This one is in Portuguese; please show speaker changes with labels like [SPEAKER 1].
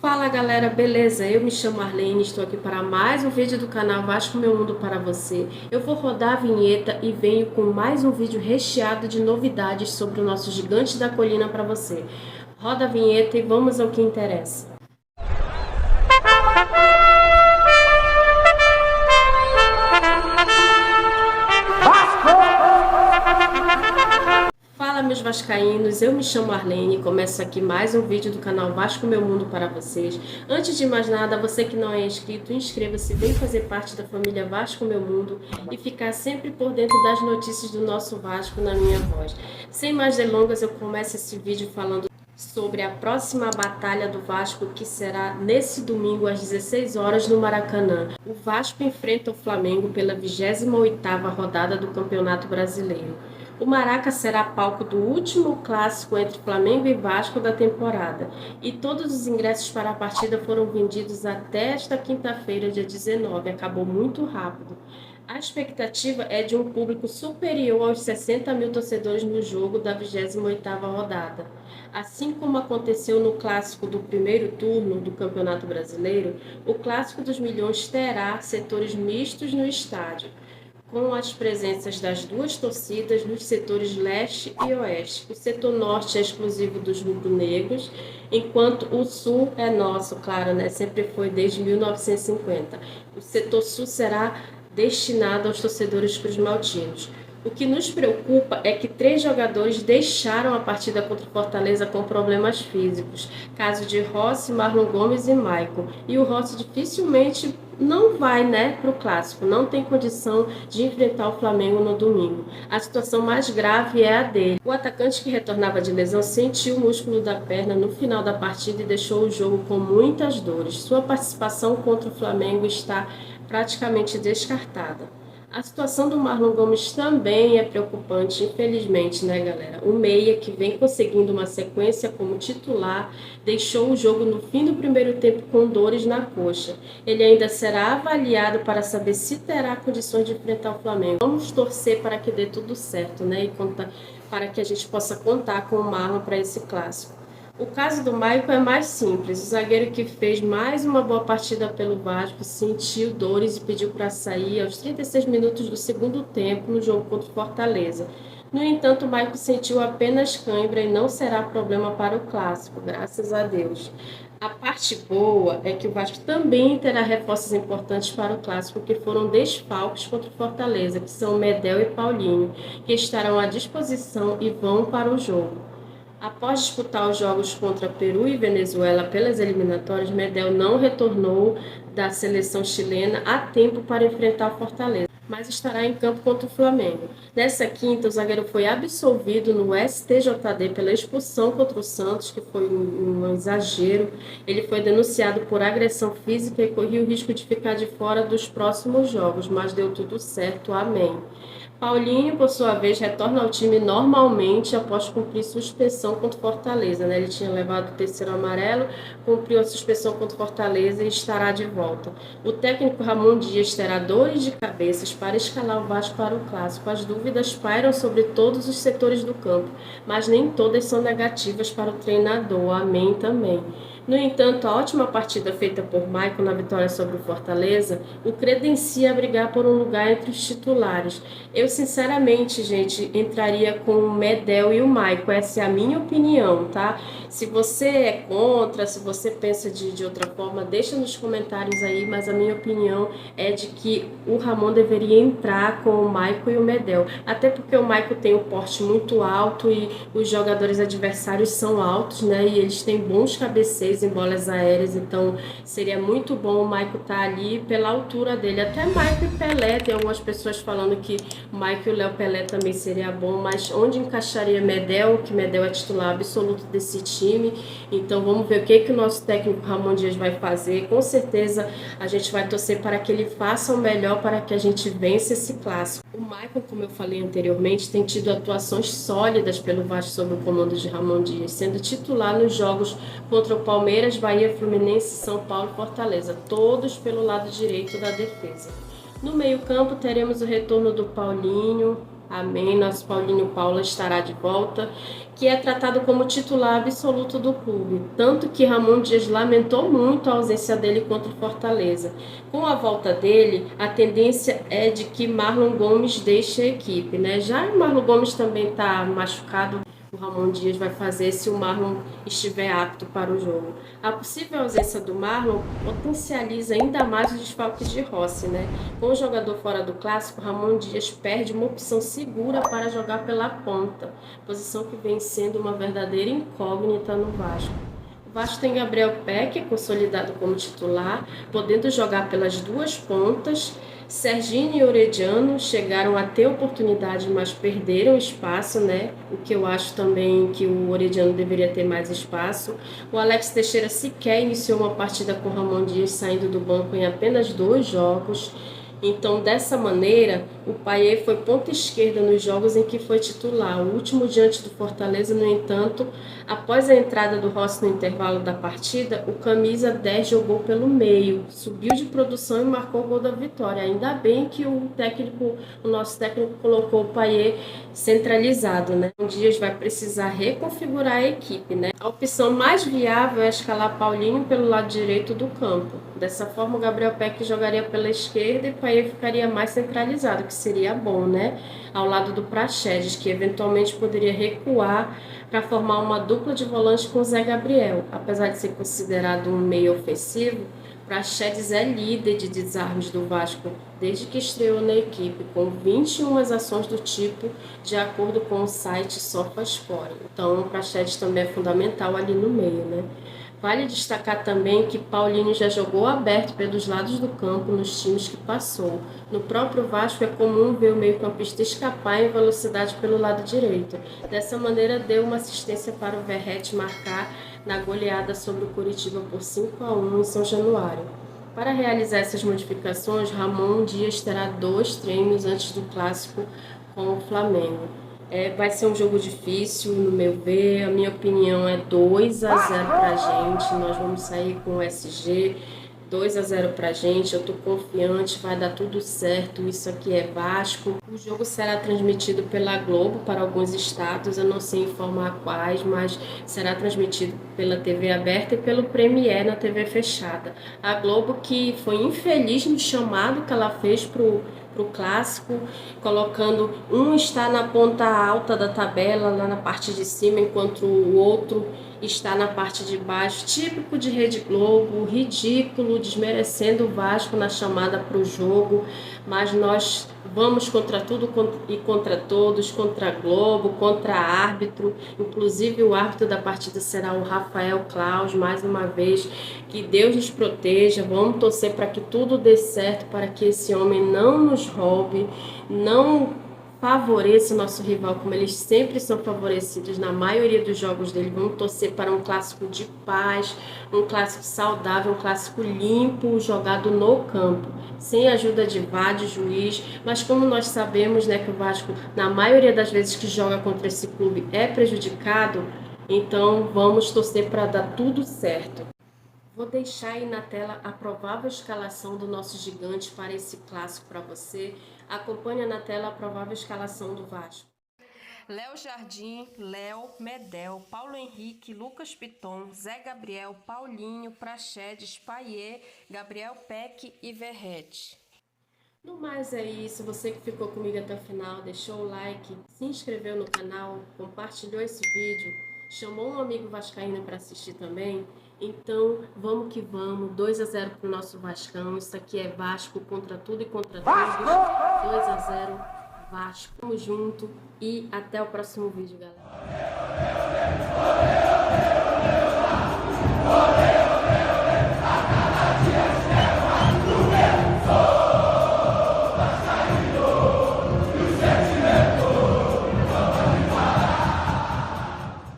[SPEAKER 1] Fala galera, beleza? Eu me chamo Arlene, estou aqui para mais um vídeo do canal Vasco Meu Mundo para você. Eu vou rodar a vinheta e venho com mais um vídeo recheado de novidades sobre o nosso gigante da colina para você. Roda a vinheta e vamos ao que interessa. Fala meus vascaínos, eu me chamo Arlene e começo aqui mais um vídeo do canal Vasco Meu Mundo para vocês. Antes de mais nada, você que não é inscrito, inscreva-se, vem fazer parte da família Vasco Meu Mundo e ficar sempre por dentro das notícias do nosso Vasco na minha voz. Sem mais delongas, eu começo esse vídeo falando sobre a próxima batalha do Vasco, que será nesse domingo às 16 horas no Maracanã. O Vasco enfrenta o Flamengo pela 28ª rodada do Campeonato Brasileiro. O Maraca será palco do último clássico entre Flamengo e Vasco da temporada, e todos os ingressos para a partida foram vendidos até esta quinta-feira, dia 19. Acabou muito rápido. A expectativa é de um público superior aos 60 mil torcedores no jogo da 28ª rodada. Assim como aconteceu no clássico do primeiro turno do Campeonato Brasileiro, o Clássico dos Milhões terá setores mistos no estádio, com as presenças das duas torcidas nos setores leste e oeste. O setor norte é exclusivo dos rubro-negros, enquanto o sul é nosso, claro, né? Sempre foi desde 1950. O setor sul será destinado aos torcedores cruz-maltinos. O que nos preocupa é que 3 jogadores deixaram a partida contra o Fortaleza com problemas físicos. Caso de Rossi, Marlon Gomes e Maicon. E o Rossi dificilmente não vai, para o clássico, não tem condição de enfrentar o Flamengo no domingo. A situação mais grave é a dele. O atacante, que retornava de lesão, sentiu o músculo da perna no final da partida e deixou o jogo com muitas dores. Sua participação contra o Flamengo está praticamente descartada. A situação do Marlon Gomes também é preocupante, infelizmente, né, galera? O meia, que vem conseguindo uma sequência como titular, deixou o jogo no fim do primeiro tempo com dores na coxa. Ele ainda será avaliado para saber se terá condições de enfrentar o Flamengo. Vamos torcer para que dê tudo certo, né? E para que a gente possa contar com o Marlon para esse clássico. O caso do Maicon é mais simples. O zagueiro, que fez mais uma boa partida pelo Vasco, sentiu dores e pediu para sair aos 36 minutos do segundo tempo no jogo contra o Fortaleza. No entanto, o Maicon sentiu apenas cãibra e não será problema para o clássico, graças a Deus. A parte boa é que o Vasco também terá reforços importantes para o clássico, que foram desfalques contra o Fortaleza, que são Medel e Paulinho, que estarão à disposição e vão para o jogo. Após disputar os jogos contra Peru e Venezuela pelas eliminatórias, Medel não retornou da seleção chilena a tempo para enfrentar o Fortaleza, mas estará em campo contra o Flamengo. Nessa quinta, o zagueiro foi absolvido no STJD pela expulsão contra o Santos, que foi um exagero. Ele foi denunciado por agressão física e corria o risco de ficar de fora dos próximos jogos, mas deu tudo certo, amém. Paulinho, por sua vez, retorna ao time normalmente após cumprir suspensão contra o Fortaleza, né? Ele tinha levado o terceiro amarelo, cumpriu a suspensão contra o Fortaleza e estará de volta. O técnico Ramon Dias terá dores de cabeça para escalar o Vasco para o clássico. As dúvidas pairam sobre todos os setores do campo, mas nem todas são negativas para o treinador. Amém também. No entanto, a ótima partida feita por Maicon na vitória sobre o Fortaleza o credencia a brigar por um lugar entre os titulares. Eu, sinceramente, gente, entraria com o Medel e o Maicon. Essa é a minha opinião, tá? Se você é contra, se você pensa de outra forma, deixa nos comentários aí, mas a minha opinião é de que o Ramon deveria entrar com o Maicon e o Medel. Até porque o Maicon tem um porte muito alto e os jogadores adversários são altos, né? E eles têm bons cabeceiros em bolas aéreas, então seria muito bom o Maicon estar ali pela altura dele. Até Maicon e Pelé, tem algumas pessoas falando que o Maicon e o Léo Pelé também seria bom, mas onde encaixaria Medel, que Medel é titular absoluto desse time. Então vamos ver o que o nosso técnico Ramon Dias vai fazer. Com certeza a gente vai torcer para que ele faça o melhor para que a gente vença esse clássico. O Maicon, como eu falei anteriormente, tem tido atuações sólidas pelo Vasco sob o comando de Ramon Dias, sendo titular nos jogos contra o Palmeiras, Bahia, Fluminense, São Paulo e Fortaleza, todos pelo lado direito da defesa. No meio-campo teremos o retorno do Paulinho. Amém. Nosso Paulinho Paula estará de volta, que é tratado como titular absoluto do clube, tanto que Ramon Dias lamentou muito a ausência dele contra o Fortaleza. Com a volta dele, a tendência é de que Marlon Gomes deixe a equipe, né? Já o Marlon Gomes também está machucado, o Ramon Dias vai fazer se o Marlon estiver apto para o jogo. A possível ausência do Marlon potencializa ainda mais o desfalque de Rossi, né? Com o jogador fora do clássico, Ramon Dias perde uma opção segura para jogar pela ponta, posição que vem sendo uma verdadeira incógnita no Vasco. O Vasco tem Gabriel Peck, consolidado como titular, podendo jogar pelas duas pontas. Serginho e Orediano chegaram a ter oportunidade, mas perderam espaço, né? O que eu acho também que o Orediano deveria ter mais espaço. O Alex Teixeira sequer iniciou uma partida com Ramon Dias saindo do banco em apenas 2 jogos. Então, dessa maneira, o Payet foi ponta esquerda nos jogos em que foi titular. O último diante do Fortaleza, no entanto, após a entrada do Rossi no intervalo da partida, o camisa 10 jogou pelo meio, subiu de produção e marcou o gol da vitória. Ainda bem que o nosso técnico colocou o Payet centralizado, né? Um Dias vai precisar reconfigurar a equipe, né? A opção mais viável é escalar Paulinho pelo lado direito do campo. Dessa forma, o Gabriel Peck jogaria pela esquerda e o Payet ficaria mais centralizado, que seria bom, né? Ao lado do Praxedes, que eventualmente poderia recuar para formar uma dupla de volante com o Zé Gabriel. Apesar de ser considerado um meio ofensivo, Praxedes é líder de desarmes do Vasco desde que estreou na equipe, com 21 ações do tipo, de acordo com o site SofaScore. Então, o Praxedes também é fundamental ali no meio, né? Vale destacar também que Paulinho já jogou aberto pelos lados do campo nos times que passou. No próprio Vasco é comum ver o meio-campista escapar em velocidade pelo lado direito. Dessa maneira, deu uma assistência para o Verratti marcar na goleada sobre o Coritiba por 5-1 em São Januário. Para realizar essas modificações, Ramon Dias terá 2 treinos antes do clássico com o Flamengo. Vai ser um jogo difícil, no meu ver. A minha opinião é 2-0 pra gente. Nós vamos sair com o SG. 2-0 pra gente. Eu tô confiante, vai dar tudo certo. Isso aqui é Vasco. O jogo será transmitido pela Globo para alguns estados. Eu não sei informar quais, mas será transmitido pela TV aberta e pelo Premiere na TV fechada. A Globo, que foi infeliz no chamado que ela fez pro clássico, colocando um está na ponta alta da tabela, lá na parte de cima, enquanto o outro está na parte de baixo, típico de Rede Globo, ridículo, desmerecendo o Vasco na chamada para o jogo, mas nós vamos contra tudo e contra todos, contra a Globo, contra árbitro, inclusive o árbitro da partida será o Rafael Claus, mais uma vez, que Deus nos proteja, vamos torcer para que tudo dê certo, para que esse homem não nos roube, não favoreça o nosso rival, como eles sempre são favorecidos na maioria dos jogos dele. Vamos torcer para um clássico de paz, um clássico saudável, um clássico limpo, jogado no campo, sem ajuda de VAR, de juiz, mas como nós sabemos, né, que o Vasco, na maioria das vezes que joga contra esse clube, é prejudicado, então vamos torcer para dar tudo certo. Vou deixar aí na tela a provável escalação do nosso gigante para esse clássico para você. Acompanha na tela a provável escalação do Vasco. Léo Jardim, Léo, Medel, Paulo Henrique, Lucas Piton, Zé Gabriel, Paulinho, Praxedes, Payet, Gabriel Peck e Verratti. No mais é isso, você que ficou comigo até o final, deixou o like, se inscreveu no canal, compartilhou esse vídeo, chamou um amigo vascaíno para assistir também. Então, vamos que vamos, 2-0 para o nosso Vascão. Isso aqui é Vasco contra tudo e contra todos. 2-0, Vasco. Tamo junto e até o próximo vídeo, galera.